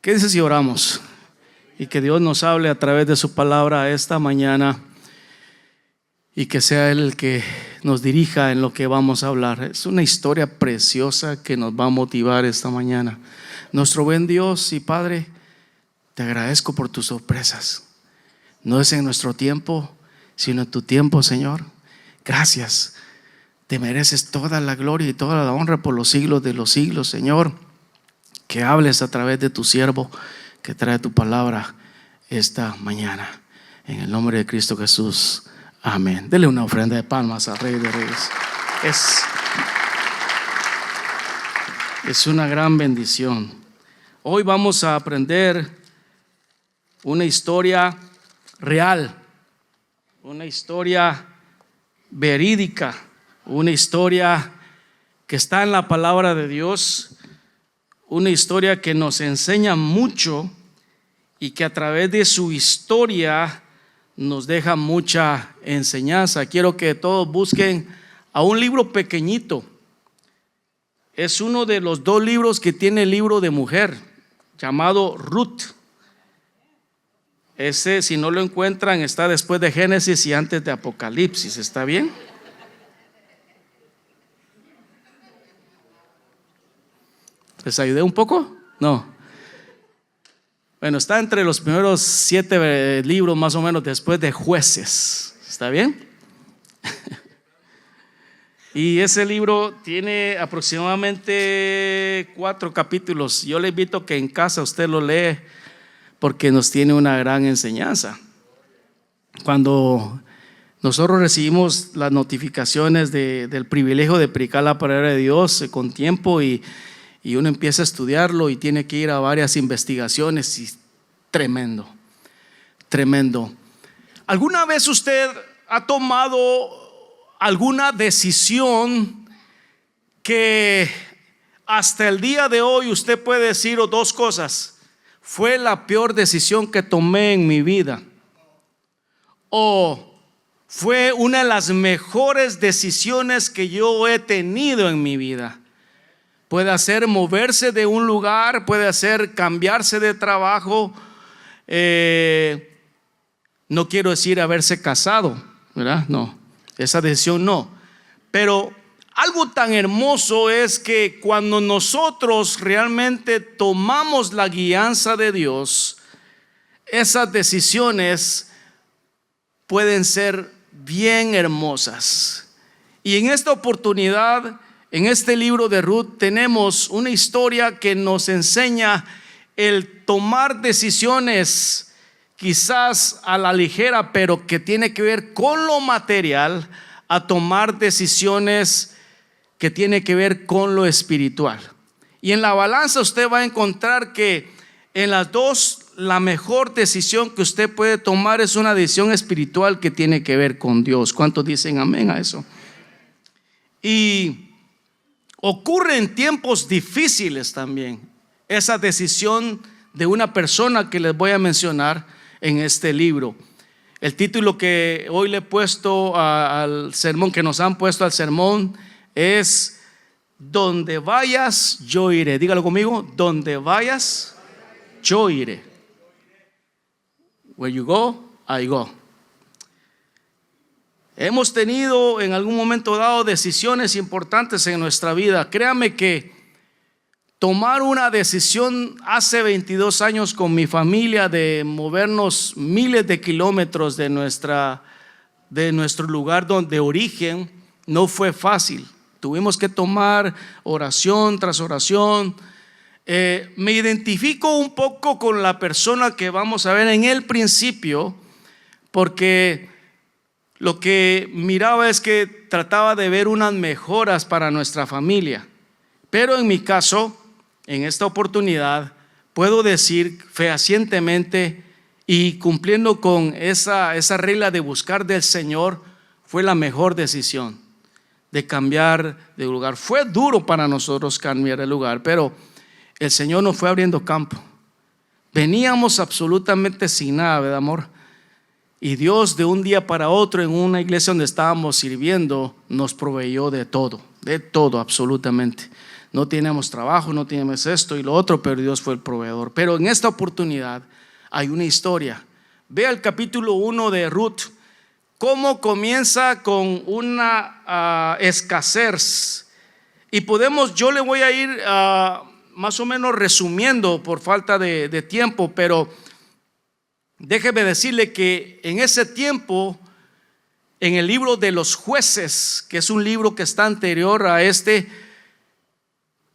¿Qué dices si oramos? Y que Dios nos hable a través de su palabra esta mañana y que sea Él el que nos dirija en lo que vamos a hablar. Es una historia preciosa que nos va a motivar esta mañana. Nuestro buen Dios y Padre, te agradezco por tus sorpresas. No es en nuestro tiempo, sino en tu tiempo, Señor. Gracias. Te mereces toda la gloria y toda la honra por los siglos de los siglos, Señor. Que hables a través de tu siervo que trae tu palabra esta mañana. En el nombre de Cristo Jesús. Amén. Dele una ofrenda de palmas al Rey de Reyes. Es una gran bendición. Hoy vamos a aprender una historia real, una historia verídica, una historia que está en la palabra de Dios, una historia que nos enseña mucho y que a través de su historia nos deja mucha enseñanza. Quiero que todos busquen a un libro pequeñito. Es uno de los 2 libros que tiene el libro de mujer, llamado Ruth. Ese, si no lo encuentran, está después de Génesis y antes de Apocalipsis. ¿Está bien? ¿Les ayudé un poco? No. Bueno, está entre los primeros 7 libros más o menos después de Jueces. ¿Está bien? Y ese libro tiene aproximadamente 4 capítulos. Yo le invito a que en casa usted lo lee porque nos tiene una gran enseñanza. Cuando nosotros recibimos las notificaciones del privilegio de predicar la palabra de Dios con tiempo y uno empieza a estudiarlo y tiene que ir a varias investigaciones y tremendo. ¿Alguna vez usted ha tomado alguna decisión que hasta el día de hoy usted puede decir 2 cosas? Fue la peor decisión que tomé en mi vida, o fue una de las mejores decisiones que yo he tenido en mi vida. Puede ser moverse de un lugar, puede ser cambiarse de trabajo. No quiero decir haberse casado, ¿verdad? No, esa decisión no. Pero algo tan hermoso es que cuando nosotros realmente tomamos la guianza de Dios, esas decisiones pueden ser bien hermosas. Y en esta oportunidad, en este libro de Ruth, tenemos una historia que nos enseña el tomar decisiones quizás a la ligera, pero que tiene que ver con lo material, a tomar decisiones que tiene que ver con lo espiritual. Y en la balanza usted va a encontrar que en las 2 la mejor decisión que usted puede tomar es una decisión espiritual que tiene que ver con Dios. ¿Cuántos dicen amén a eso? Y ocurre en tiempos difíciles también esa decisión de una persona que les voy a mencionar en este libro. El título que hoy le he puesto al sermón, que nos han puesto al sermón, es Donde vayas yo iré. Dígalo conmigo: donde vayas yo iré. Where you go, I go. Hemos tenido en algún momento dado decisiones importantes en nuestra vida. Créame que tomar una decisión hace 22 años con mi familia de movernos miles de kilómetros de nuestro lugar de origen no fue fácil. Tuvimos que tomar oración tras oración. Me identifico un poco con la persona que vamos a ver en el principio, porque lo que miraba es que trataba de ver unas mejoras para nuestra familia. Pero en mi caso, en esta oportunidad, puedo decir fehacientemente y cumpliendo con esa regla de buscar del Señor, fue la mejor decisión de cambiar de lugar. Fue duro para nosotros cambiar de lugar, pero el Señor nos fue abriendo campo. Veníamos absolutamente sin nada, ¿verdad, amor? Y Dios de un día para otro en una iglesia donde estábamos sirviendo nos proveyó de todo absolutamente. no teníamos trabajo, no teníamos esto y lo otro, pero Dios fue el proveedor. Pero en esta oportunidad hay una historia. Vea el capítulo 1 de Ruth, cómo comienza con una escasez. Y yo le voy a ir más o menos resumiendo por falta de tiempo, pero déjeme decirle que en ese tiempo, en el libro de los jueces, que es un libro que está anterior a este,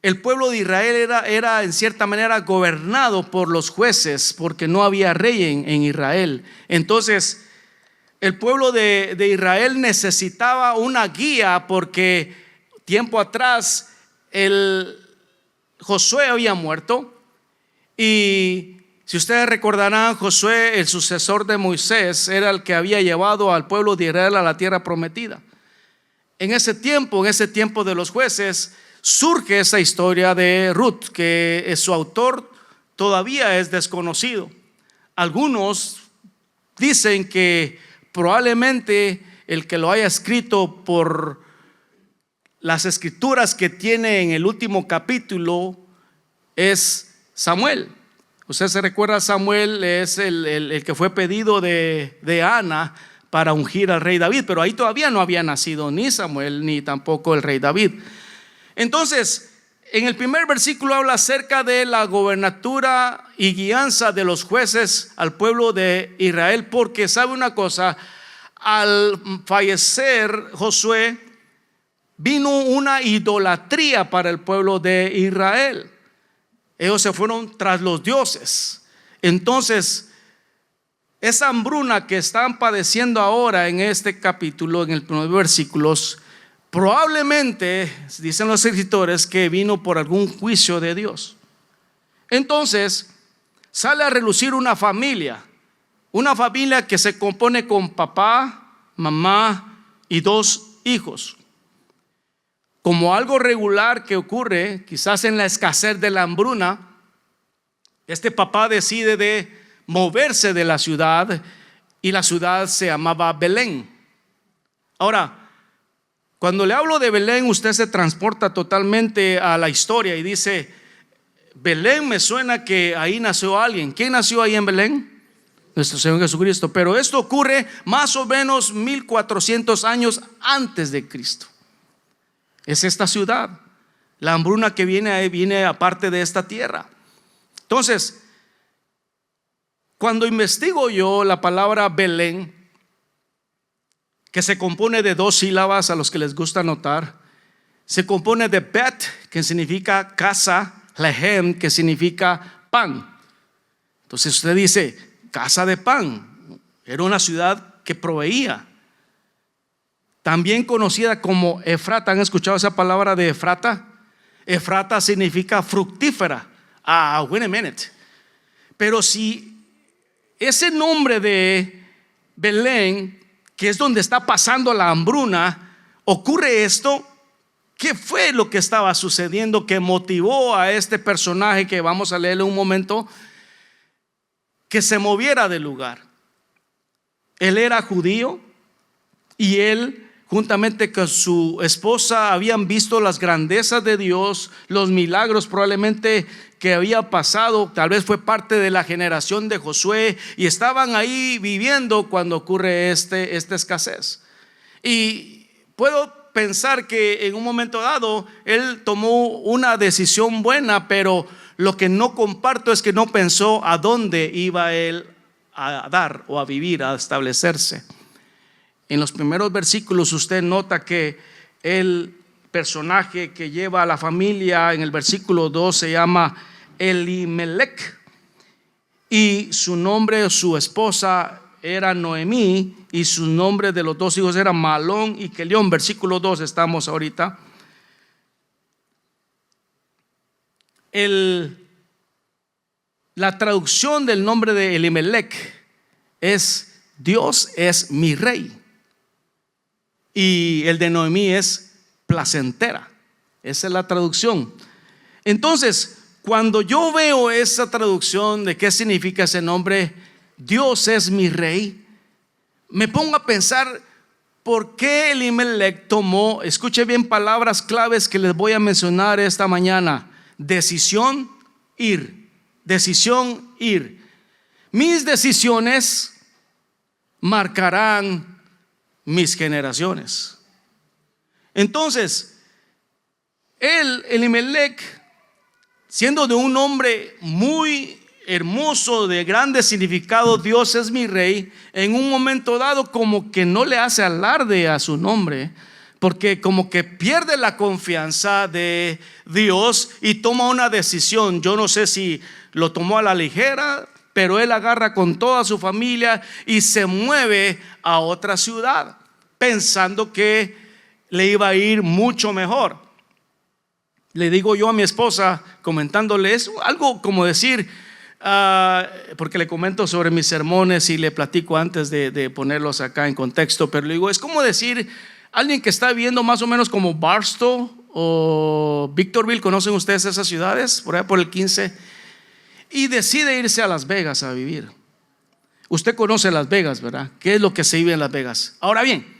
el pueblo de Israel era en cierta manera gobernado por los jueces, porque no había rey en Israel. Entonces el pueblo de Israel necesitaba una guía, porque tiempo atrás Josué había muerto. Y si ustedes recordarán, Josué, el sucesor de Moisés, era el que había llevado al pueblo de Israel a la tierra prometida. En ese tiempo de los jueces, surge esa historia de Ruth, que su autor todavía es desconocido. Algunos dicen que probablemente el que lo haya escrito por las escrituras que tiene en el último capítulo es Samuel. Usted se recuerda, Samuel es el que fue pedido de Ana para ungir al rey David, pero ahí todavía no había nacido ni Samuel ni tampoco el rey David. Entonces, en el primer versículo habla acerca de la gobernatura y guianza de los jueces al pueblo de Israel, porque sabe una cosa, al fallecer Josué, vino una idolatría para el pueblo de Israel. Ellos se fueron tras los dioses. Entonces, esa hambruna que están padeciendo ahora en este capítulo, en el primer versículos, probablemente, dicen los escritores, que vino por algún juicio de Dios. Entonces sale a relucir una familia que se compone con papá, mamá y 2 hijos. Como algo regular que ocurre quizás en la escasez de la hambruna, este papá decide de moverse de la ciudad, y la ciudad se llamaba Belén. Ahora, cuando le hablo de Belén, usted se transporta totalmente a la historia y dice: Belén, me suena que ahí nació alguien. ¿Quién nació ahí en Belén? Nuestro Señor Jesucristo. Pero esto ocurre más o menos 1400 años antes de Cristo. Es esta ciudad. La hambruna que viene aparte de esta tierra. Entonces, cuando investigo yo la palabra Belén, que se compone de 2 sílabas, a los que les gusta anotar, se compone de Bet, que significa casa, Lehem, que significa pan. Entonces usted dice, casa de pan. Era una ciudad que proveía. También conocida como Efrata. ¿Han escuchado esa palabra de Efrata? Efrata significa fructífera. Wait a minute. Pero si ese nombre de Belén, que es donde está pasando la hambruna, ocurre esto, ¿qué fue lo que estaba sucediendo que motivó a este personaje que vamos a leerle un momento, que se moviera del lugar? Él era judío y él, juntamente con su esposa, habían visto las grandezas de Dios, los milagros probablemente que había pasado. Tal vez fue parte de la generación de Josué y estaban ahí viviendo cuando ocurre esta escasez. Y puedo pensar que en un momento dado él tomó una decisión buena, pero lo que no comparto es que no pensó a dónde iba él a dar o a vivir, a establecerse. En los primeros versículos usted nota que el personaje que lleva a la familia en el versículo 2 se llama Elimelech, y su nombre, su esposa era Noemí, y sus nombres de los 2 hijos eran Malón y Kelión. Versículo 2 estamos ahorita. La traducción del nombre de Elimelech es Dios es mi rey, y el de Noemí es placentera. Esa es la traducción. Entonces, cuando yo veo esa traducción de qué significa ese nombre, Dios es mi rey, me pongo a pensar ¿por qué Elimelech tomó? Escuche bien palabras claves que les voy a mencionar esta mañana. Decisión, ir. Decisión, ir. Mis decisiones marcarán mis generaciones. Entonces, Elimelech, siendo de un hombre muy hermoso, de grande significado, Dios es mi rey, en un momento dado como que no le hace alarde a su nombre, porque como que pierde la confianza de Dios y toma una decisión. Yo no sé si lo tomó a la ligera, pero él agarra con toda su familia y se mueve a otra ciudad, pensando que le iba a ir mucho mejor. Le digo yo a mi esposa, comentándole eso, algo como decir, porque le comento sobre mis sermones y le platico antes de ponerlos acá en contexto, pero le digo, es como decir, alguien que está viviendo más o menos como Barstow o Victorville, ¿conocen ustedes esas ciudades? Por allá por el 15, y decide irse a Las Vegas a vivir. Usted conoce Las Vegas, ¿verdad? ¿Qué es lo que se vive en Las Vegas? Ahora bien,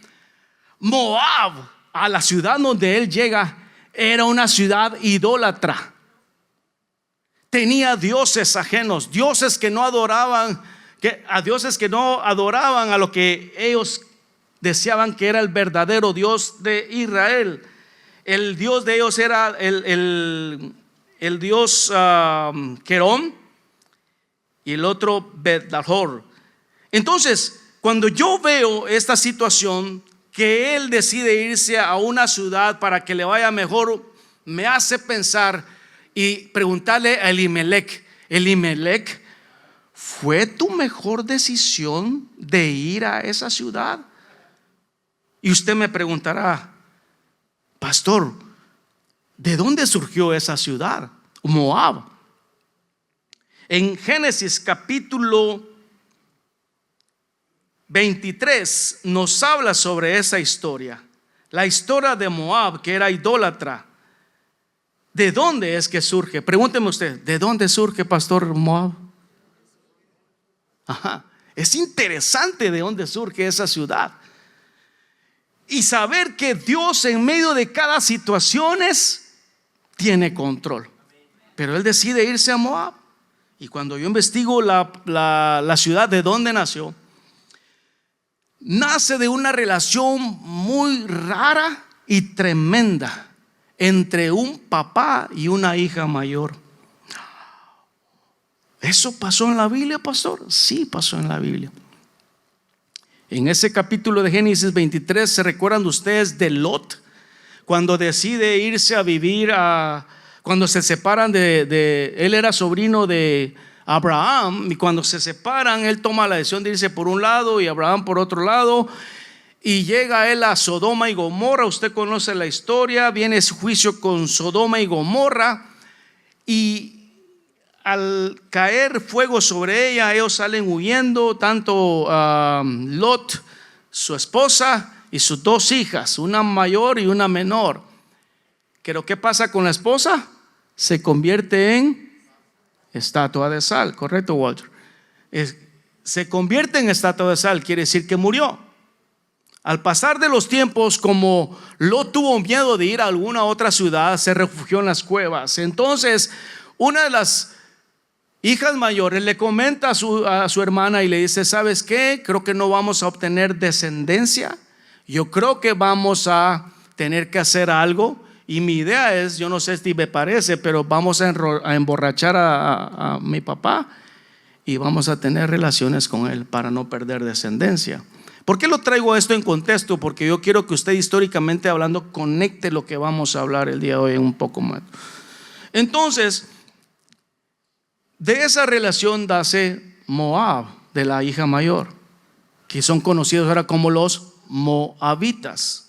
Moab, a la ciudad donde él llega, era una ciudad idólatra. Tenía dioses ajenos, dioses que no adoraban, dioses que no adoraban a lo que ellos deseaban que era el verdadero Dios de Israel. El Dios de ellos era el Dios Querón y el otro Bet-Dahor. Entonces, cuando yo veo esta situación, que él decide irse a una ciudad para que le vaya mejor, me hace pensar y preguntarle a Elimelech: Elimelech, ¿fue tu mejor decisión de ir a esa ciudad? Y usted me preguntará, pastor, ¿de dónde surgió esa ciudad? Moab. En Génesis capítulo 23 nos habla sobre esa historia, la historia de Moab, que era idólatra. ¿De dónde es que surge? Pregúnteme usted, ¿de dónde surge, pastor, Moab? Ajá. Es interesante de dónde surge esa ciudad. Y saber que Dios en medio de cada situación tiene control. Pero él decide irse a Moab. Y cuando yo investigo la ciudad de donde nació, nace de una relación muy rara y tremenda entre un papá y una hija mayor. ¿Eso pasó en la Biblia, pastor? Sí, pasó en la Biblia. En ese capítulo de Génesis 23, ¿se recuerdan ustedes de Lot? Cuando decide irse a vivir cuando se separan él era sobrino de Abraham, y cuando se separan, él toma la decisión de irse por un lado y Abraham por otro lado, y llega él a Sodoma y Gomorra. Usted conoce la historia. Viene su juicio con Sodoma y Gomorra, y al caer fuego sobre ella, ellos salen huyendo, tanto Lot, su esposa, y sus dos hijas, una mayor y una menor. Pero ¿qué pasa con la esposa? Se convierte en estatua de sal, ¿correcto, Walter? Se convierte en estatua de sal, quiere decir que murió. Al pasar de los tiempos, como Lot tuvo miedo de ir a alguna otra ciudad, se refugió en las cuevas. Entonces, una de las hijas mayores le comenta a su hermana y le dice: ¿sabes qué? Creo que no vamos a obtener descendencia. Yo creo que vamos a tener que hacer algo. Y mi idea es, yo no sé si me parece, pero vamos a emborrachar a mi papá y vamos a tener relaciones con él para no perder descendencia. ¿Por qué lo traigo esto en contexto? Porque yo quiero que usted, históricamente hablando, conecte lo que vamos a hablar el día de hoy un poco más. Entonces, de esa relación nace Moab, de la hija mayor, que son conocidos ahora como los moabitas.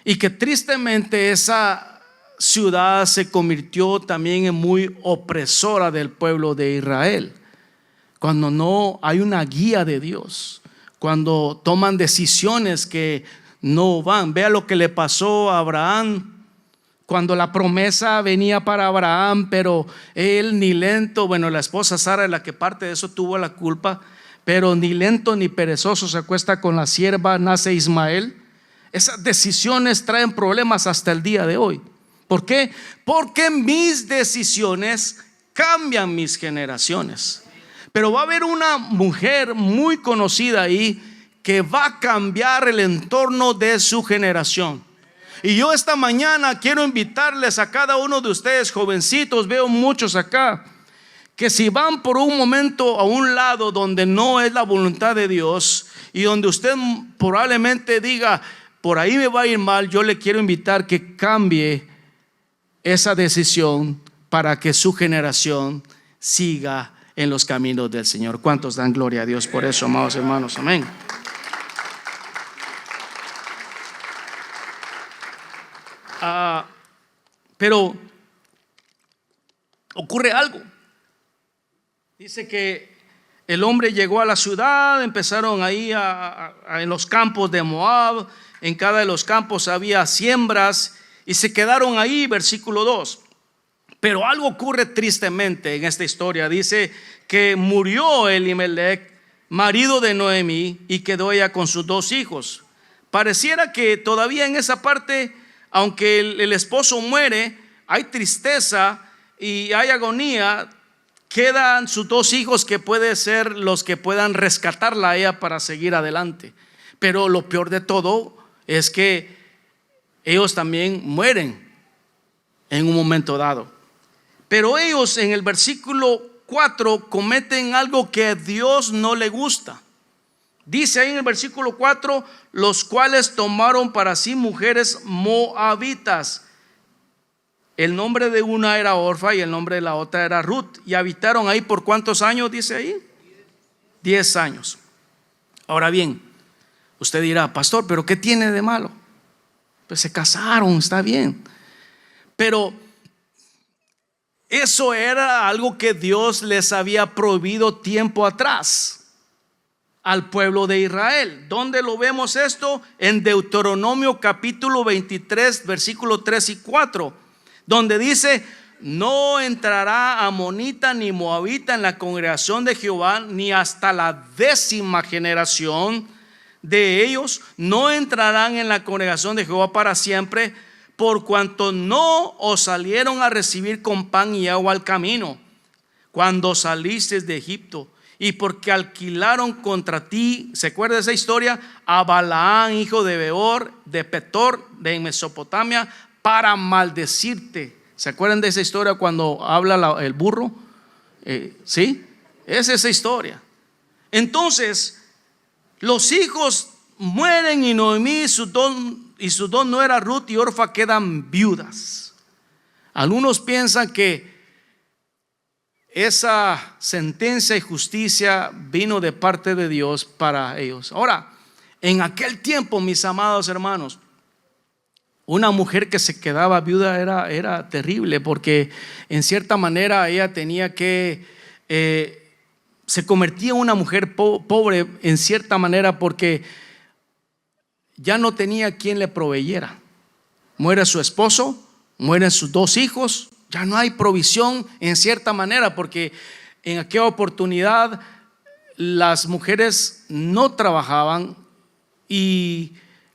Y que tristemente esa ciudad se convirtió también en muy opresora del pueblo de Israel. Cuando no hay una guía de Dios, cuando toman decisiones que no van. Vea lo que le pasó a Abraham, cuando la promesa venía para Abraham, pero él ni lento, bueno, la esposa Sara es la que parte de eso tuvo la culpa, pero ni lento ni perezoso se acuesta con la sierva, nace Ismael. Esas decisiones traen problemas hasta el día de hoy. ¿Por qué? Porque mis decisiones cambian mis generaciones. Pero va a haber una mujer muy conocida ahí que va a cambiar el entorno de su generación. Y yo esta mañana quiero invitarles a cada uno de ustedes, jovencitos, veo muchos acá, que si van por un momento a un lado donde no es la voluntad de Dios y donde usted probablemente diga, por ahí me va a ir mal, yo le quiero invitar que cambie esa decisión para que su generación siga en los caminos del Señor. ¿Cuántos dan gloria a Dios por eso, amados hermanos? Amén. Pero ocurre algo. Dice que el hombre llegó a la ciudad, empezaron ahí en los campos de Moab, en cada de los campos había siembras y se quedaron ahí, versículo 2. Pero algo ocurre tristemente en esta historia. Dice que murió Elimelech, marido de Noemí, y quedó ella con sus 2 hijos. Pareciera que todavía en esa parte, aunque el esposo muere, hay tristeza y hay agonía. Quedan sus 2 hijos que pueden ser los que puedan rescatarla a ella para seguir adelante. Pero lo peor de todo es que ellos también mueren en un momento dado. Pero ellos en el versículo 4 cometen algo que a Dios no le gusta. Dice ahí en el versículo 4, los cuales tomaron para sí mujeres moabitas. El nombre de una era Orfa y el nombre de la otra era Ruth. Y habitaron ahí por ¿cuántos años? Dice ahí 10 años. Ahora bien, usted dirá, pastor, ¿pero qué tiene de malo? Pues se casaron, está bien. Pero eso era algo que Dios les había prohibido tiempo atrás al pueblo de Israel. ¿Dónde lo vemos esto? En Deuteronomio capítulo 23, versículos 3 y 4, donde dice: no entrará amonita ni moabita en la congregación de Jehová, ni hasta la 10ª generación de ellos no entrarán en la congregación de Jehová para siempre, por cuanto no os salieron a recibir con pan y agua al camino cuando salisteis de Egipto, y porque alquilaron contra ti, ¿se acuerda de esa historia? A Balaán, hijo de Beor, de Petor, de Mesopotamia, para maldecirte. ¿Se acuerdan de esa historia cuando habla el burro? ¿Sí? Es esa historia. Entonces, los hijos mueren y Noemí y sus dos nueras Ruth y Orfa quedan viudas. Algunos piensan que esa sentencia y justicia vino de parte de Dios para ellos. Ahora, en aquel tiempo, mis amados hermanos, una mujer que se quedaba viuda era terrible, porque en cierta manera ella tenía que se convertía en una mujer pobre en cierta manera, porque ya no tenía quien le proveyera. Muere su esposo, mueren sus 2 hijos, ya no hay provisión en cierta manera, porque en aquella oportunidad las mujeres no trabajaban y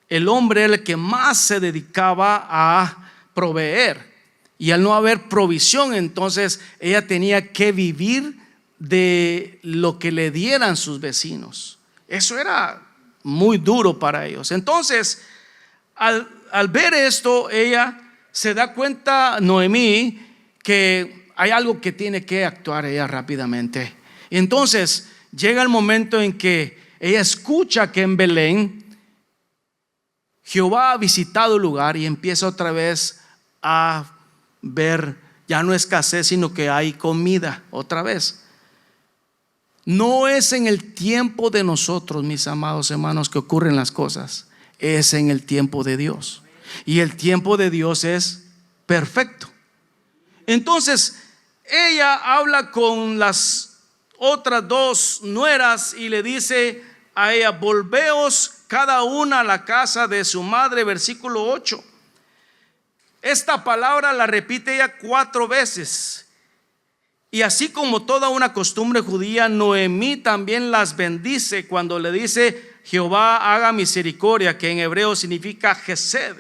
el hombre era el que más se dedicaba a proveer, y al no haber provisión, entonces ella tenía que vivir de lo que le dieran sus vecinos. Eso era muy duro para ellos. Entonces, al ver esto, ella se da cuenta, Noemí, que hay algo que tiene que actuar ella rápidamente. Y entonces llega el momento en que ella escucha que en Belén Jehová ha visitado el lugar, y empieza otra vez a ver, ya no escasez, sino que hay comida otra vez. No es en el tiempo de nosotros, mis amados hermanos, que ocurren las cosas. Es en el tiempo de Dios, y el tiempo de Dios es perfecto. Entonces ella habla con las otras 2 nueras y le dice a ella: volveos cada una a la casa de su madre. Versículo 8. Esta palabra la repite ella 4 veces. Y así como toda una costumbre judía, Noemí también las bendice cuando le dice: Jehová haga misericordia, que en hebreo significa Gesed.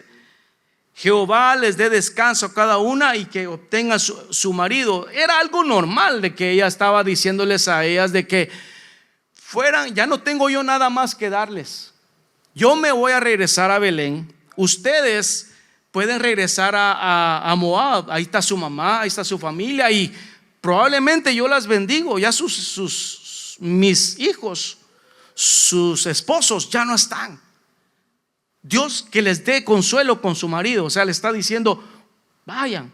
Jehová les dé descanso a cada una y que obtenga su marido. Era algo normal de que ella estaba diciéndoles a ellas de que fueran, ya no tengo yo nada más que darles. Yo me voy a regresar a Belén. Ustedes pueden regresar a Moab. Ahí está su mamá, ahí está su familia y probablemente yo las bendigo. Ya mis hijos, sus esposos ya no están. Dios que les dé consuelo con su marido. O sea, le está diciendo vayan.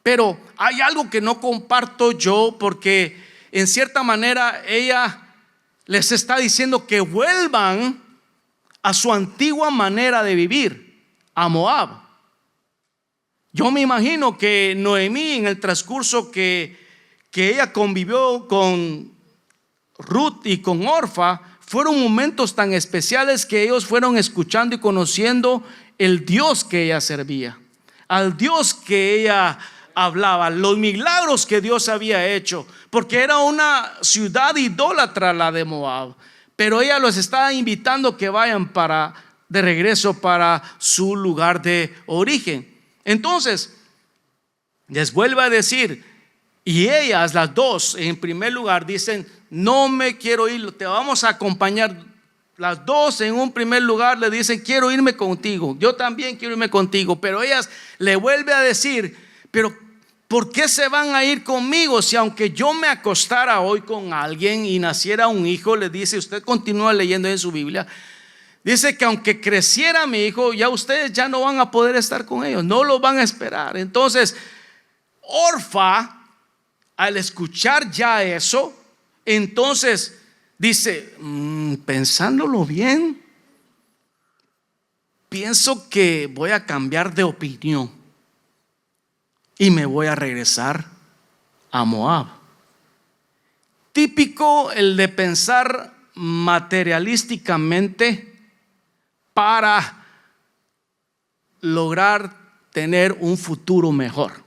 Pero hay algo que no comparto yo, porque en cierta manera ella les está diciendo que vuelvan a su antigua manera de vivir, a Moab. Yo me imagino que Noemí, en el transcurso que ella convivió con Ruth y con Orfa, fueron momentos tan especiales que ellos fueron escuchando y conociendo el Dios que ella servía, al Dios que ella hablaba, los milagros que Dios había hecho, porque era una ciudad idólatra la de Moab, pero ella los estaba invitando que vayan de regreso para su lugar de origen. Entonces les vuelvo a decir, y ellas las dos en primer lugar dicen: no me quiero ir, te vamos a acompañar. Las dos en un primer lugar le dicen: quiero irme contigo, yo también quiero irme contigo. Pero ellas le vuelve a decir: pero ¿por qué se van a ir conmigo? Si aunque yo me acostara hoy con alguien y naciera un hijo, le dice, usted continúa leyendo en su Biblia, dice que aunque creciera mi hijo, ya ustedes ya no van a poder estar con ellos, no los van a esperar. Entonces Orfa, al escuchar ya eso, entonces dice, pensándolo bien, pienso que voy a cambiar de opinión y me voy a regresar a Moab. Típico el de pensar materialísticamente para lograr tener un futuro mejor.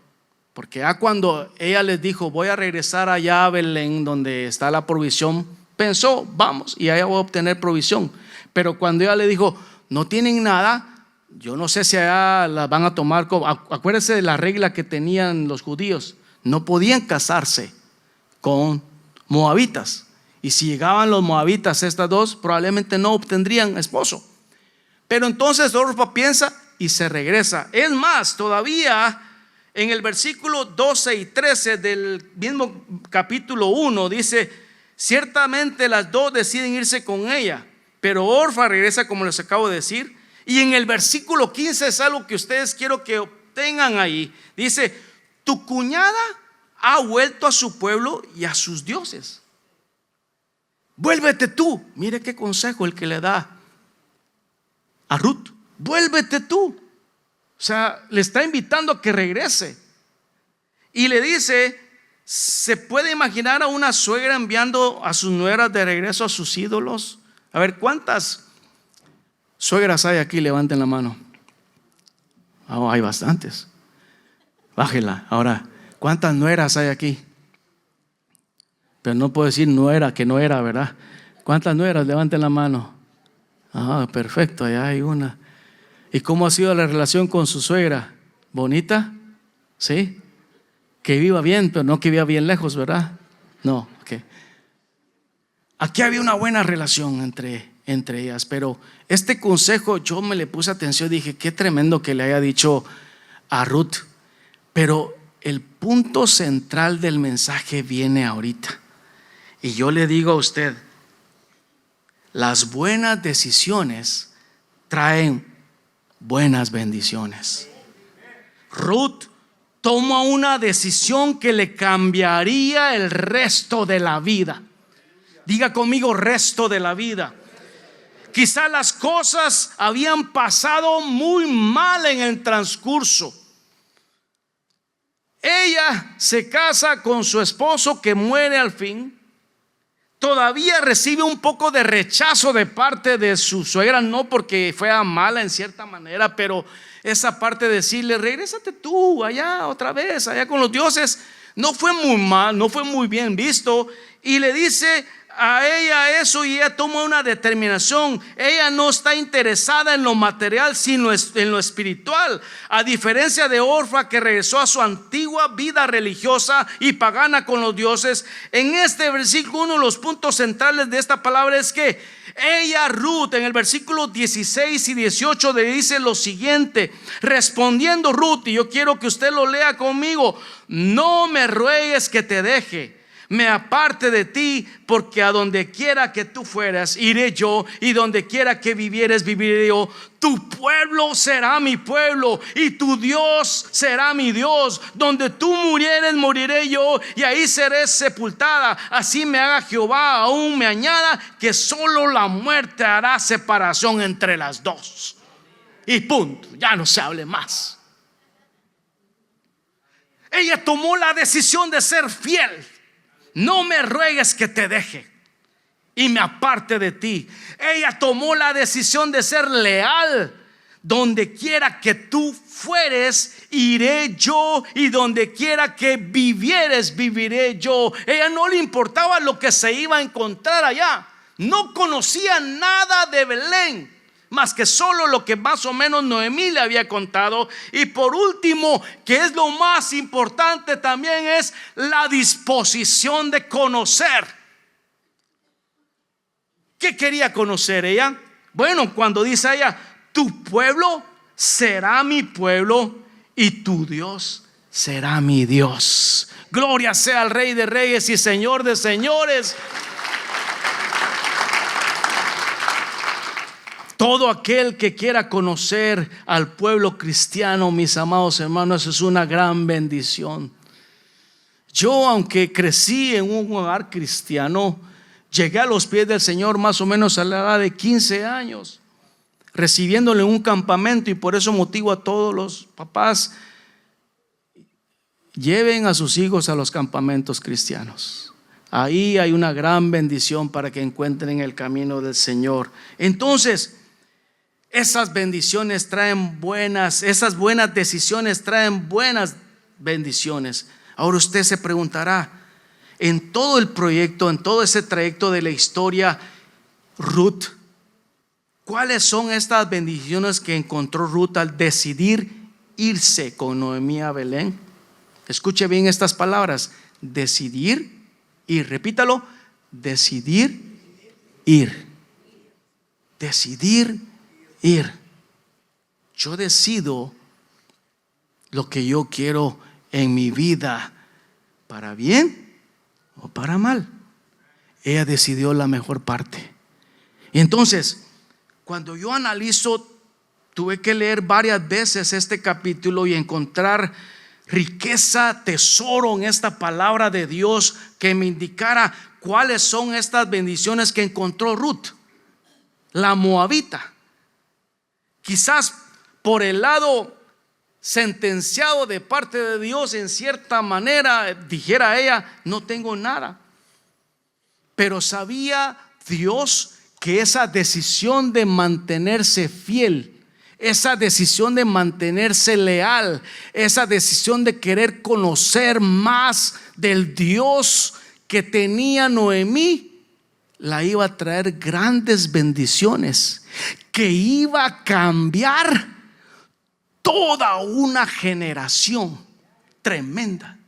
Porque ya cuando ella les dijo, voy a regresar allá a Belén donde está la provisión, pensó, vamos, y allá voy a obtener provisión. Pero cuando ella le dijo, no tienen nada, yo no sé si allá la van a tomar como, acuérdense de la regla que tenían los judíos, no podían casarse con moabitas. Y si llegaban los moabitas, estas dos, probablemente no obtendrían esposo. Pero entonces Orfa piensa y se regresa. Es más, todavía en el versículo 12 y 13 del mismo capítulo 1 dice, ciertamente las dos deciden irse con ella, pero Orfa regresa, como les acabo de decir. Y en el versículo 15 es algo que ustedes quiero que obtengan ahí. Dice, tu cuñada ha vuelto a su pueblo y a sus dioses. Vuélvete tú. Mire qué consejo el que le da a Ruth. Vuélvete tú. O sea, le está invitando a que regrese. Y le dice, ¿se puede imaginar a una suegra enviando a sus nueras de regreso a sus ídolos? A ver, ¿cuántas suegras hay aquí? Levanten la mano. Oh, hay bastantes. Bájela. Ahora, ¿cuántas nueras hay aquí? Pero no puedo decir nuera, que no era, ¿verdad? ¿Cuántas nueras? Levanten la mano. Ah, perfecto, allá hay una. ¿Y cómo ha sido la relación con su suegra? ¿Bonita? ¿Sí? Que viva bien, pero no que viva bien lejos, ¿verdad? No, okay. Aquí había una buena relación entre ellas, pero este consejo yo me le puse atención, dije, qué tremendo que le haya dicho a Ruth. Pero el punto central del mensaje viene ahorita. Y yo le digo a usted, las buenas decisiones traen buenas bendiciones. Ruth toma una decisión que le cambiaría el resto de la vida. Diga conmigo, resto de la vida. Quizá las cosas habían pasado muy mal en el transcurso. Ella se casa con su esposo que muere al fin. Todavía recibe un poco de rechazo de parte de su suegra, no porque fuera mala en cierta manera, pero esa parte de decirle, regrésate tú allá otra vez, allá con los dioses, no fue muy mal, no fue muy bien visto. Y le dice a ella eso y ella toma una determinación. Ella no está interesada en lo material, sino en lo espiritual. A diferencia de Orfa, que regresó a su antigua vida religiosa y pagana con los dioses, en este versículo uno de los puntos centrales de esta palabra es que ella, Ruth, en el versículo 16 y 18 le dice lo siguiente: respondiendo Ruth, y yo quiero que usted lo lea conmigo: no me ruegues que te deje, me aparte de ti, porque a donde quiera que tú fueras, iré yo, y donde quiera que vivieres, viviré yo. Tu pueblo será mi pueblo, y tu Dios será mi Dios. Donde tú murieres, moriré yo, y ahí seré sepultada. Así me haga Jehová, aún me añada, que solo la muerte hará separación entre las dos. Y punto, ya no se hable más. Ella tomó la decisión de ser fiel. No me ruegues que te deje y me aparte de ti. Ella tomó la decisión de ser leal. Donde quiera que tú fueres, iré yo, y donde quiera que vivieres, viviré yo. Ella no le importaba lo que se iba a encontrar allá. No conocía nada de Belén, más que solo lo que más o menos Noemí le había contado. Y por último, que es lo más importante también, es la disposición de conocer. ¿Qué quería conocer ella? Bueno, cuando dice ella: tu pueblo será mi pueblo y tu Dios será mi Dios. Gloria sea al Rey de Reyes y Señor de Señores. Todo aquel que quiera conocer al pueblo cristiano, mis amados hermanos, es una gran bendición. Yo, aunque crecí en un hogar cristiano, llegué a los pies del Señor más o menos a la edad de 15 años, recibiéndole en un campamento. Y por eso motivo a todos los papás: lleven a sus hijos a los campamentos cristianos. Ahí hay una gran bendición para que encuentren el camino del Señor. Entonces, esas bendiciones traen esas buenas decisiones traen buenas bendiciones. Ahora usted se preguntará: en todo el proyecto, en todo ese trayecto de la historia, Ruth, ¿cuáles son estas bendiciones que encontró Ruth al decidir irse con Noemí a Belén? Escuche bien estas palabras: decidir ir. Repítalo: decidir ir. Decidir ir. Yo decido lo que yo quiero en mi vida, para bien o para mal. Ella decidió la mejor parte. Y entonces, cuando yo analizo, tuve que leer varias veces este capítulo y encontrar riqueza, tesoro en esta palabra de Dios que me indicara cuáles son estas bendiciones que encontró Ruth, la moabita. Quizás por el lado sentenciado de parte de Dios, en cierta manera, dijera ella: no tengo nada. Pero sabía Dios que esa decisión de mantenerse fiel, esa decisión de mantenerse leal, esa decisión de querer conocer más del Dios que tenía Noemí, la iba a traer grandes bendiciones, que iba a cambiar toda una generación tremenda.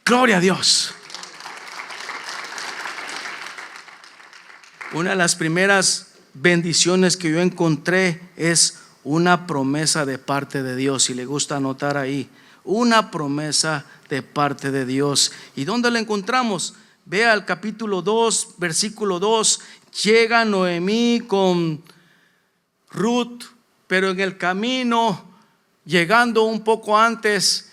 Gloria a Dios. Una de las primeras bendiciones que yo encontré es una promesa de parte de Dios. Si le gusta anotar ahí, una promesa de parte de Dios. ¿Y dónde la encontramos? Vea el capítulo 2, versículo 2. Llega Noemí con Ruth, pero en el camino, llegando un poco antes,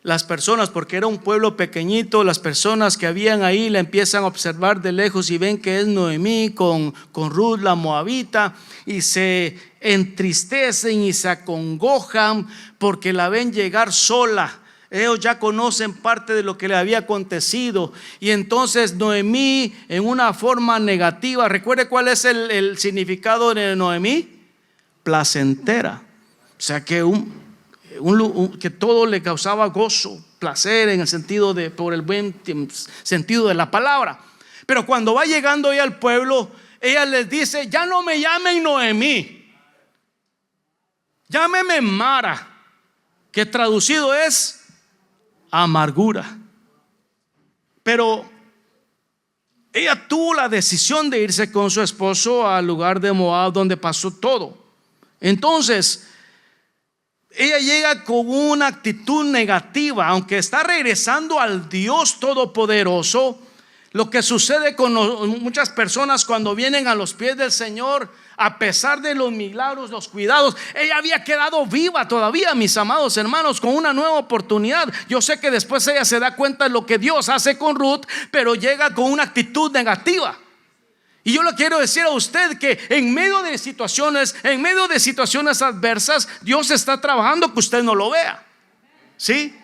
las personas, porque era un pueblo pequeñito, las personas que habían ahí la empiezan a observar de lejos y ven que es Noemí con Ruth la moabita, y se entristecen y se acongojan porque la ven llegar sola. Ellos ya conocen parte de lo que le había acontecido. Y entonces Noemí, en una forma negativa, recuerde cuál es el significado de Noemí: placentera. O sea que que todo le causaba gozo, placer, en el sentido por el buen sentido de la palabra. Pero cuando va llegando ella al pueblo, ella les dice: ya no me llamen Noemí, llámeme Mara, que traducido es amargura. Pero ella tuvo la decisión de irse con su esposo al lugar de Moab, donde pasó todo. Entonces ella llega con una actitud negativa, aunque está regresando al Dios Todopoderoso. Lo que sucede con muchas personas cuando vienen a los pies del Señor, a pesar de los milagros, los cuidados, ella había quedado viva todavía, mis amados hermanos, con una nueva oportunidad. Yo sé que después ella se da cuenta de lo que Dios hace con Ruth, pero llega con una actitud negativa. Y yo le quiero decir a usted que en medio de situaciones adversas, Dios está trabajando que usted no lo vea. ¿Sí?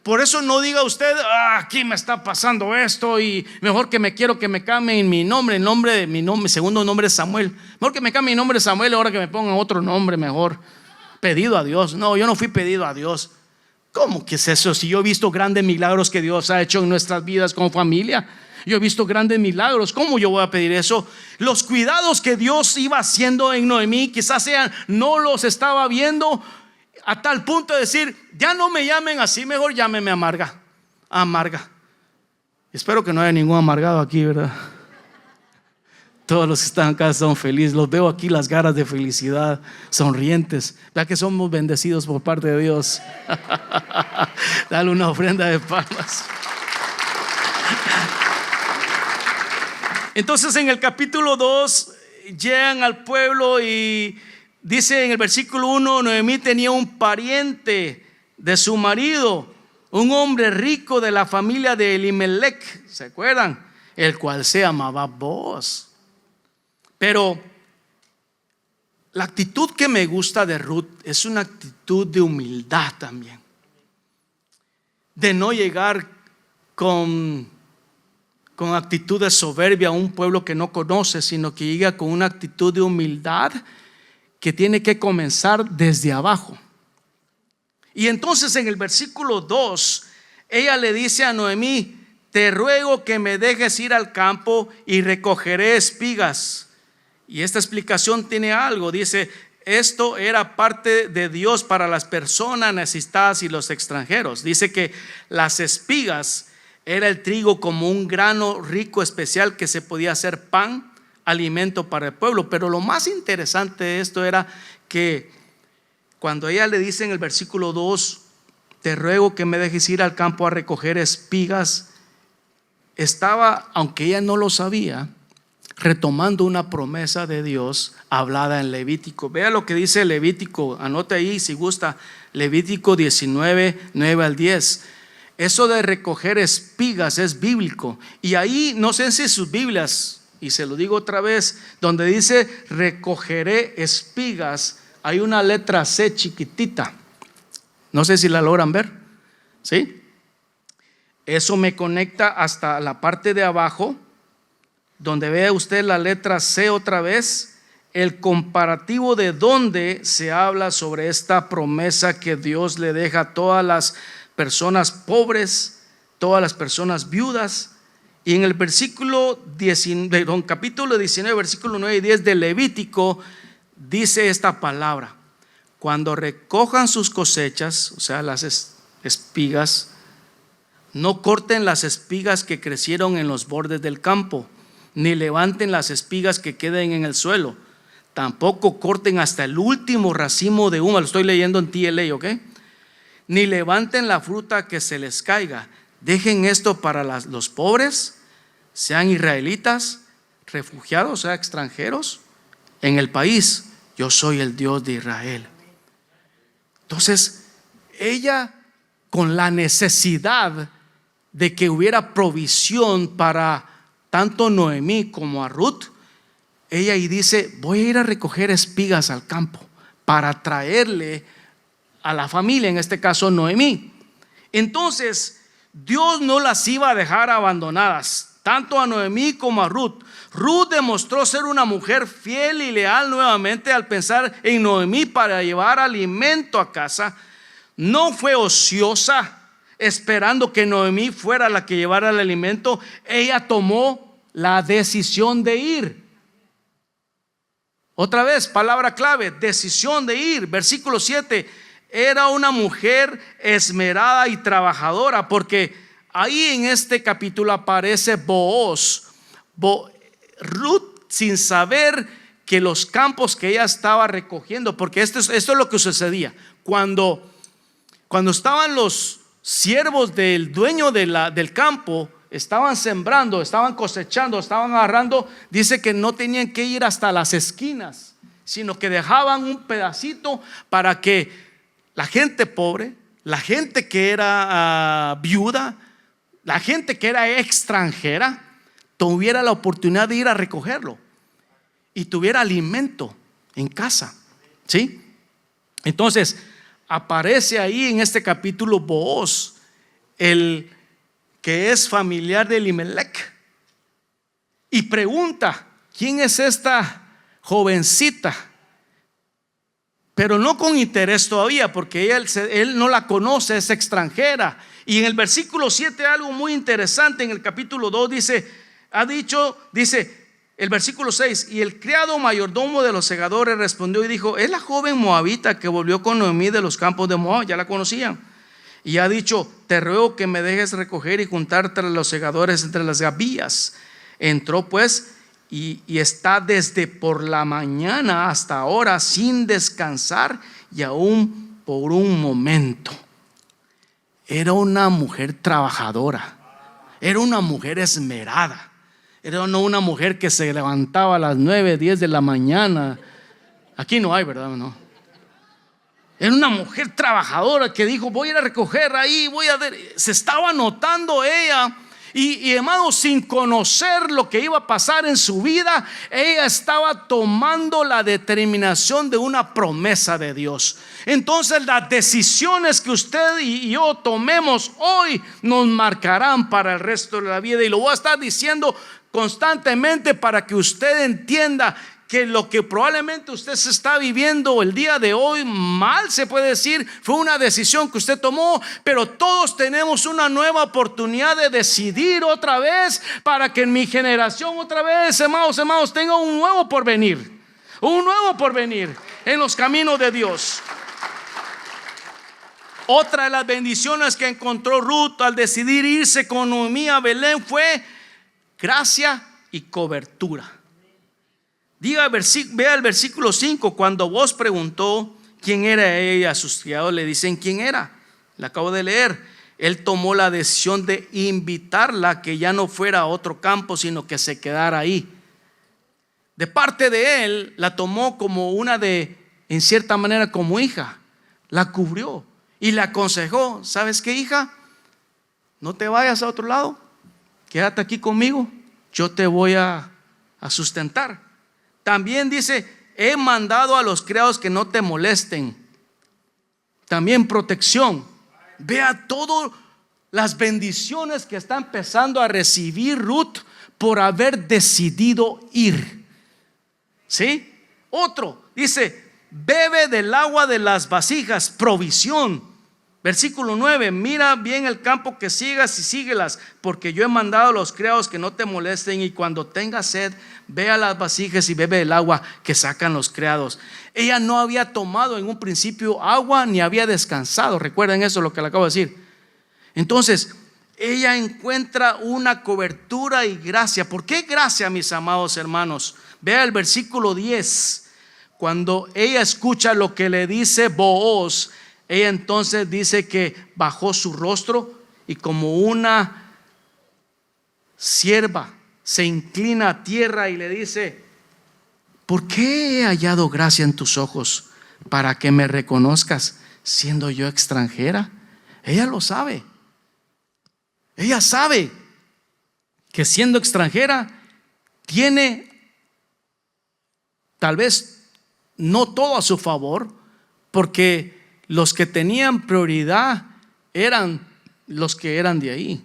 Por eso no diga usted: aquí me está pasando esto y mejor que me cambien mi nombre. El nombre de mi segundo nombre es Samuel. Mejor que me cambien mi nombre Samuel, ahora que me pongan otro nombre mejor. Pedido a Dios. No, yo no fui pedido a Dios. ¿Cómo que es eso? Si yo he visto grandes milagros que Dios ha hecho en nuestras vidas como familia. Yo he visto grandes milagros. ¿Cómo yo voy a pedir eso? Los cuidados que Dios iba haciendo en Noemí, quizás no los estaba viendo, a tal punto de decir: ya no me llamen así, mejor llámeme amarga. Espero que no haya ningún amargado aquí, ¿verdad? Todos los que están acá son felices. Los veo aquí, las caras de felicidad, sonrientes. ¿Verdad que somos bendecidos por parte de Dios? Dale una ofrenda de palmas. Entonces en el capítulo 2 llegan al pueblo y dice en el versículo 1: Noemí tenía un pariente de su marido, un hombre rico de la familia de Elimelech, ¿se acuerdan? El cual se llamaba Booz. Pero la actitud que me gusta de Ruth es una actitud de humildad también, de no llegar con actitud de soberbia a un pueblo que no conoce, sino que llega con una actitud de humildad que tiene que comenzar desde abajo. Y entonces en el versículo 2 ella le dice a Noemí: te ruego que me dejes ir al campo y recogeré espigas. Y esta explicación tiene algo. Dice: esto era parte de Dios para las personas necesitadas y los extranjeros. Dice que las espigas era el trigo como un grano rico especial que se podía hacer pan, alimento para el pueblo. Pero lo más interesante de esto era que cuando ella le dice en el versículo 2: te ruego que me dejes ir al campo a recoger espigas, estaba, aunque ella no lo sabía, retomando una promesa de Dios hablada en Levítico. Vea lo que dice Levítico, anote ahí si gusta, Levítico 19, 9 al 10. Eso de recoger espigas es bíblico. Y ahí, no sé si sus Biblias, y se lo digo otra vez, donde dice recogeré espigas, hay una letra C chiquitita. No sé si la logran ver. ¿Sí? Eso me conecta hasta la parte de abajo, donde ve usted la letra C otra vez, el comparativo de donde se habla sobre esta promesa que Dios le deja a todas las personas pobres, todas las personas viudas. Y en el capítulo 19, versículo 9 y 10 de Levítico dice esta palabra: cuando recojan sus cosechas, o sea las espigas, no corten las espigas que crecieron en los bordes del campo, ni levanten las espigas que queden en el suelo, tampoco corten hasta el último racimo de uva. Lo estoy leyendo en TLA, ¿ok? Ni levanten la fruta que se les caiga. Dejen esto para los pobres, sean israelitas, refugiados, o sea extranjeros en el país. Yo soy el Dios de Israel. Entonces ella, con la necesidad de que hubiera provisión para tanto Noemí como a Ruth, ella y dice: voy a ir a recoger espigas al campo para traerle a la familia, en este caso Noemí. Entonces Dios no las iba a dejar abandonadas, tanto a Noemí como a Ruth. Ruth demostró ser una mujer fiel y leal nuevamente al pensar en Noemí para llevar alimento a casa. No fue ociosa esperando que Noemí fuera la que llevara el alimento. Ella tomó la decisión de ir. Otra vez, palabra clave, decisión de ir. Versículo 7, era una mujer esmerada y trabajadora, porque ahí en este capítulo aparece Booz. Ruth, sin saber que los campos que ella estaba recogiendo, porque esto es lo que sucedía cuando estaban los siervos del dueño del campo, estaban sembrando, estaban cosechando, estaban agarrando. Dice que no tenían que ir hasta las esquinas, sino que dejaban un pedacito para que la gente pobre, la gente que era viuda, la gente que era extranjera, tuviera la oportunidad de ir a recogerlo y tuviera alimento en casa. ¿Sí? Entonces aparece ahí en este capítulo Booz, el que es familiar de Elimelech, y pregunta: ¿quién es esta jovencita? Pero no con interés todavía, porque él no la conoce, es extranjera. Y en el versículo 7 algo muy interesante. En el capítulo 2 dice el versículo 6: y el criado mayordomo de los segadores respondió y dijo: es la joven moabita que volvió con Noemí de los campos de Moab. Ya la conocían. Y ha dicho: te ruego que me dejes recoger y juntar tras los segadores entre las gavillas. Entró pues y está desde por la mañana hasta ahora sin descansar, y aún por un momento. Era una mujer trabajadora, era una mujer esmerada, era no una mujer que se levantaba a las 9, 10 de la mañana. Aquí no hay, ¿verdad? No. Era una mujer trabajadora que dijo: voy a ir a recoger ahí, se estaba notando ella. Y hermanos, sin conocer lo que iba a pasar en su vida, ella estaba tomando la determinación de una promesa de Dios. Entonces las decisiones que usted y yo tomemos hoy nos marcarán para el resto de la vida. Y lo voy a estar diciendo constantemente para que usted entienda que lo que probablemente usted se está viviendo el día de hoy mal, se puede decir, fue una decisión que usted tomó, pero todos tenemos una nueva oportunidad de decidir otra vez, para que en mi generación otra vez, hermanos, tenga un nuevo porvenir en los caminos de Dios. Otra de las bendiciones que encontró Ruth al decidir irse con Noemí a Belén fue gracia y cobertura. Vea el versículo 5. Cuando Booz preguntó quién era ella, a sus criados le dicen quién era. La acabo de leer. Él tomó la decisión de invitarla, que ya no fuera a otro campo, sino que se quedara ahí. De parte de él, la tomó como en cierta manera, como hija. La cubrió y le aconsejó: ¿sabes qué, hija? No te vayas a otro lado, quédate aquí conmigo, yo te voy a sustentar. También dice: he mandado a los criados que no te molesten. También protección. Vea todas las bendiciones que está empezando a recibir Ruth por haber decidido ir. ¿Sí? Otro dice: bebe del agua de las vasijas, provisión. Versículo 9: mira bien el campo que sigas y síguelas, porque yo he mandado a los criados que no te molesten, y cuando tengas sed, ve a las vasijas y bebe el agua que sacan los criados. Ella no había tomado en un principio agua ni había descansado. Recuerden eso, lo que le acabo de decir. Entonces ella encuentra una cobertura y gracia. ¿Por qué gracia, mis amados hermanos? Vea el versículo 10. Cuando ella escucha lo que le dice Booz, ella entonces dice que bajó su rostro y como una sierva se inclina a tierra y le dice: ¿por qué he hallado gracia en tus ojos para que me reconozcas siendo yo extranjera? Ella lo sabe. Ella sabe que siendo extranjera tiene tal vez no todo a su favor, porque los que tenían prioridad eran los que eran de ahí.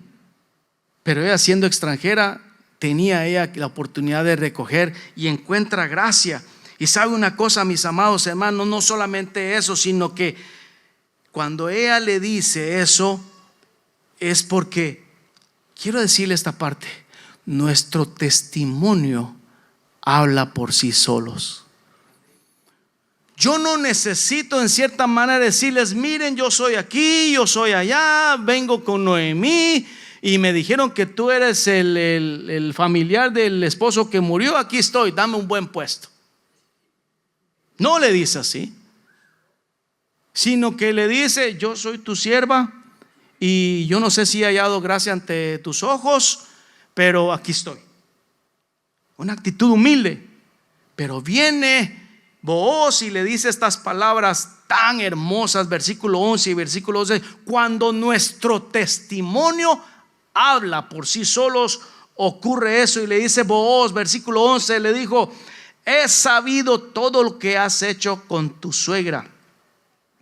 Pero ella, siendo extranjera, tenía ella la oportunidad de recoger y encuentra gracia. Y sabe una cosa, mis amados hermanos, no solamente eso, sino que cuando ella le dice eso, es porque, quiero decirle esta parte: nuestro testimonio habla por sí solos. Yo no necesito en cierta manera decirles: miren, yo soy aquí, yo soy allá, vengo con Noemí y me dijeron que tú eres el familiar del esposo que murió, aquí estoy, dame un buen puesto. No le dice así, sino que le dice: yo soy tu sierva y yo no sé si he hallado gracia ante tus ojos, pero aquí estoy. Una actitud humilde. Pero viene Booz y le dice estas palabras tan hermosas, versículo 11 y versículo 12: cuando nuestro testimonio habla por sí solos, ocurre eso. Y le dice Booz, versículo 11, le dijo: he sabido todo lo que has hecho con tu suegra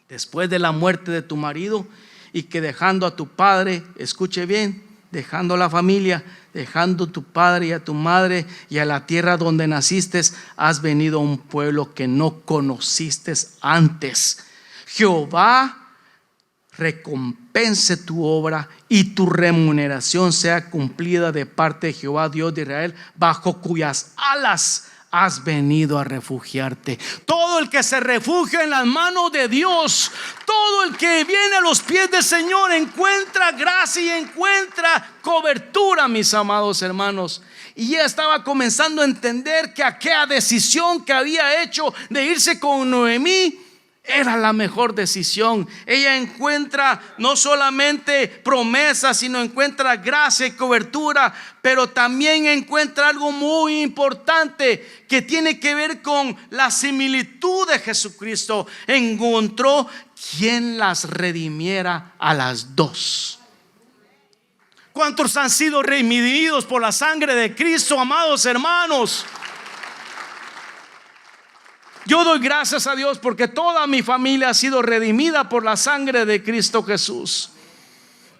después de la muerte de tu marido, y que dejando a tu padre, escuche bien, dejando a la familia, dejando a tu padre y a tu madre y a la tierra donde naciste, has venido a un pueblo que no conociste antes. Jehová recompense tu obra y tu remuneración sea cumplida de parte de Jehová, Dios de Israel, bajo cuyas alas has venido a refugiarte. Todo el que se refugia en las manos de Dios, todo el que viene a los pies del Señor, encuentra gracia y encuentra cobertura, mis amados hermanos. Y ella estaba comenzando a entender que aquella decisión que había hecho de irse con Noemí era la mejor decisión. Ella encuentra no solamente promesas, sino encuentra gracia y cobertura, pero también encuentra algo muy importante que tiene que ver con la similitud de Jesucristo. Encontró quien las redimiera a las dos. ¿Cuántos han sido redimidos por la sangre de Cristo, amados hermanos? Yo doy gracias a Dios porque toda mi familia ha sido redimida por la sangre de Cristo Jesús.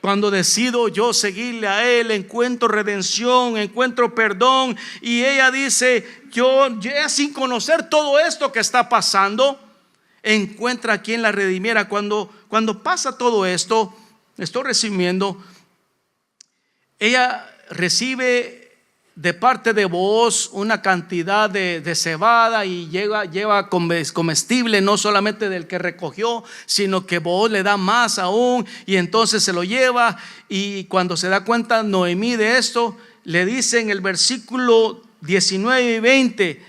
Cuando decido yo seguirle a Él, encuentro redención, encuentro perdón. Y ella dice: yo ya sin conocer todo esto que está pasando, encuentra a quien la redimiera. Cuando pasa todo esto, estoy resumiendo, ella recibe de parte de Booz una cantidad de cebada y lleva comestible, no solamente del que recogió, sino que Booz le da más aún, y entonces se lo lleva. Y cuando se da cuenta Noemí de esto, le dice en el versículo 19 y 20,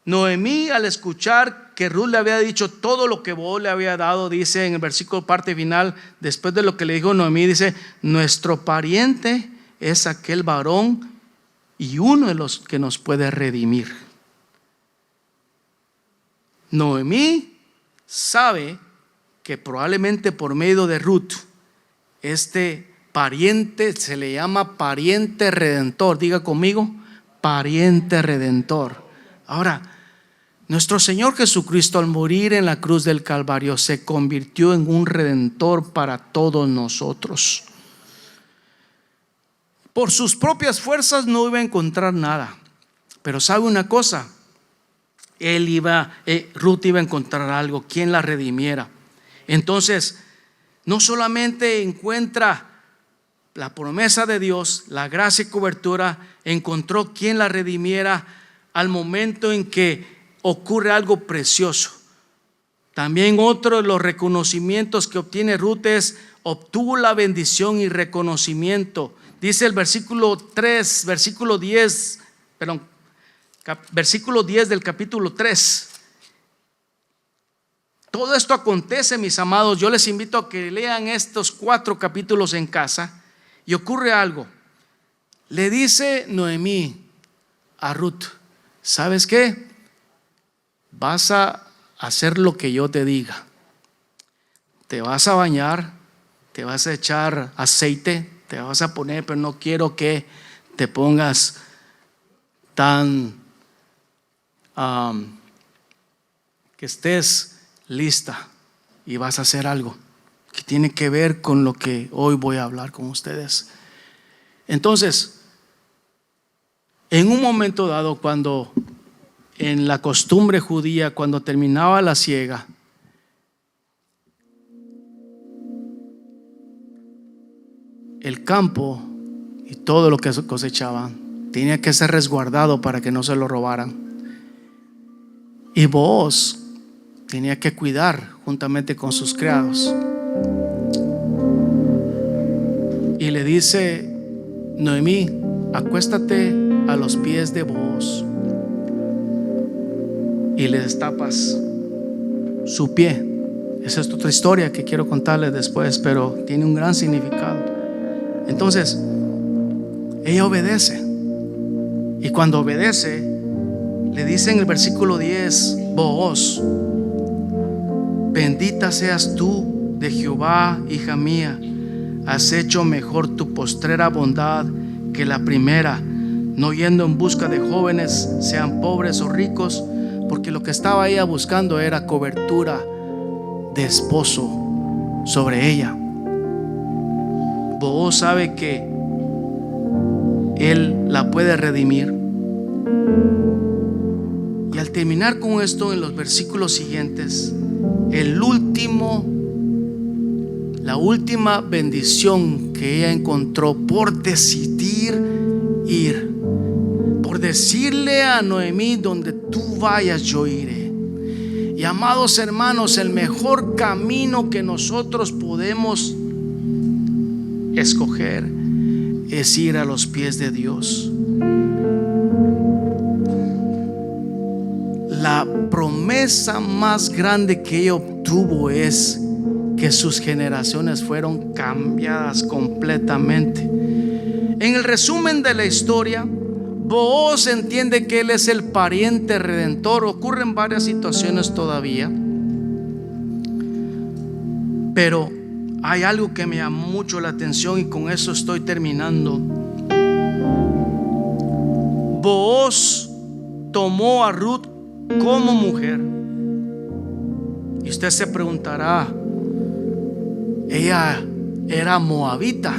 Noemí, al escuchar que Ruth le había dicho todo lo que Booz le había dado, dice en el versículo parte final, después de lo que le dijo Noemí, dice: nuestro pariente es aquel varón y uno de los que nos puede redimir. Noemí sabe que probablemente por medio de Ruth, este pariente se le llama pariente redentor. Diga conmigo: pariente redentor. Ahora, nuestro Señor Jesucristo, al morir en la cruz del Calvario, se convirtió en un redentor para todos nosotros. Por sus propias fuerzas no iba a encontrar nada, pero sabe una cosa: Ruth iba a encontrar algo, quien la redimiera. Entonces, no solamente encuentra la promesa de Dios, la gracia y cobertura, encontró quien la redimiera al momento en que ocurre algo precioso. También otro de los reconocimientos que obtiene Ruth es: obtuvo la bendición y reconocimiento. Dice el versículo 10 del capítulo 3. Todo esto acontece, mis amados. Yo les invito a que lean estos 4 capítulos en casa. Y ocurre algo. Le dice Noemí a Ruth: ¿sabes qué? Vas a hacer lo que yo te diga. Te vas a bañar, te vas a echar aceite, te vas a poner, pero no quiero que te pongas tan que estés lista, y vas a hacer algo que tiene que ver con lo que hoy voy a hablar con ustedes. Entonces, en un momento dado, cuando en la costumbre judía, cuando terminaba la siega, el campo y todo lo que cosechaban tenía que ser resguardado para que no se lo robaran. Y Booz tenía que cuidar juntamente con sus criados. Y le dice Noemí: acuéstate a los pies de Booz y le destapas su pie. Esa es otra historia que quiero contarles después, pero tiene un gran significado. Entonces ella obedece, y cuando obedece le dice en el versículo 10: Booz, bendita seas tú de Jehová, hija mía, has hecho mejor tu postrera bondad que la primera, no yendo en busca de jóvenes, sean pobres o ricos, porque lo que estaba ella buscando era cobertura de esposo sobre ella. Booz sabe que él la puede redimir. Y al terminar con esto, en los versículos siguientes, la última bendición que ella encontró por decidir ir, por decirle a Noemí: donde tú vayas yo iré. Y amados hermanos, el mejor camino que nosotros podemos escoger es ir a los pies de Dios. La promesa más grande que ella obtuvo es que sus generaciones fueron cambiadas completamente. En el resumen de la historia, Booz entiende que él es el pariente redentor. Ocurren varias situaciones todavía, pero hay algo que me llamó mucho la atención, y con eso estoy terminando. Booz tomó a Ruth como mujer. Y usted se preguntará: ella era moabita,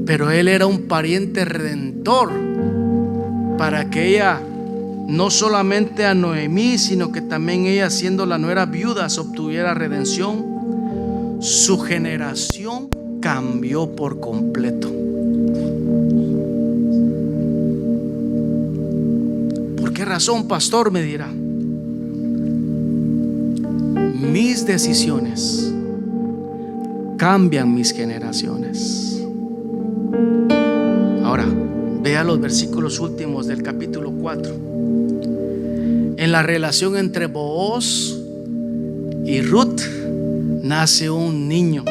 pero él era un pariente redentor, para que ella, no solamente a Noemí, sino que también ella, siendo la nuera viuda, obtuviera redención. Su generación cambió por completo. ¿Por qué razón, pastor?, me dirá. Mis decisiones cambian mis generaciones. Ahora, vea los versículos últimos del capítulo 4. En la relación entre Booz y Ruth nace un niño.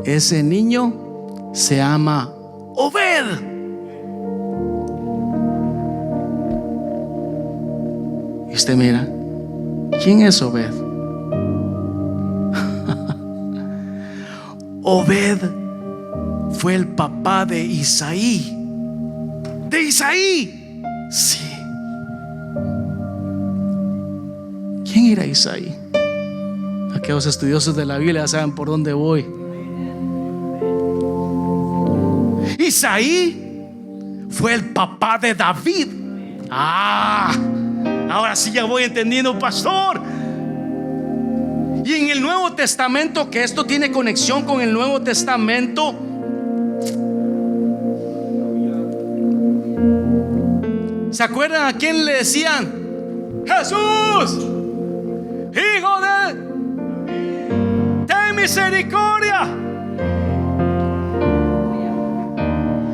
Ese niño se llama Obed. Y usted mira, ¿quién es Obed? Obed fue el papá de Isaí. ¿De Isaí? Sí. ¿Quién era Isaí? Aquellos estudiosos de la Biblia ya saben por dónde voy. Isaí fue el papá de David. Ahora sí ya voy entendiendo, pastor. Y en el Nuevo Testamento, que esto tiene conexión con el Nuevo Testamento, ¿se acuerdan a quién le decían? Jesús, hijo de ten misericordia.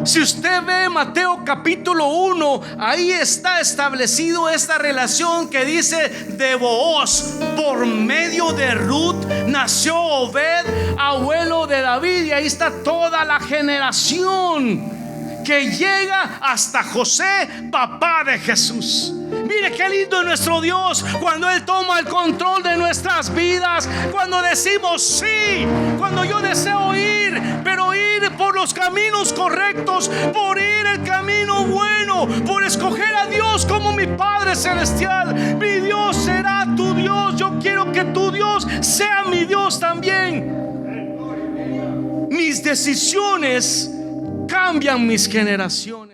Si usted ve Mateo capítulo 1, ahí está establecido esta relación que dice: de Booz, por medio de Ruth, nació Obed, abuelo de David. Y ahí está toda la generación que llega hasta José, papá de Jesús. Mire qué lindo es nuestro Dios cuando Él toma el control de nuestras vidas, cuando decimos sí, cuando yo deseo ir, pero ir por los caminos correctos, por ir el camino bueno, por escoger a Dios como mi Padre Celestial. Mi Dios será tu Dios. Yo quiero que tu Dios sea mi Dios también. Mis decisiones cambian mis generaciones.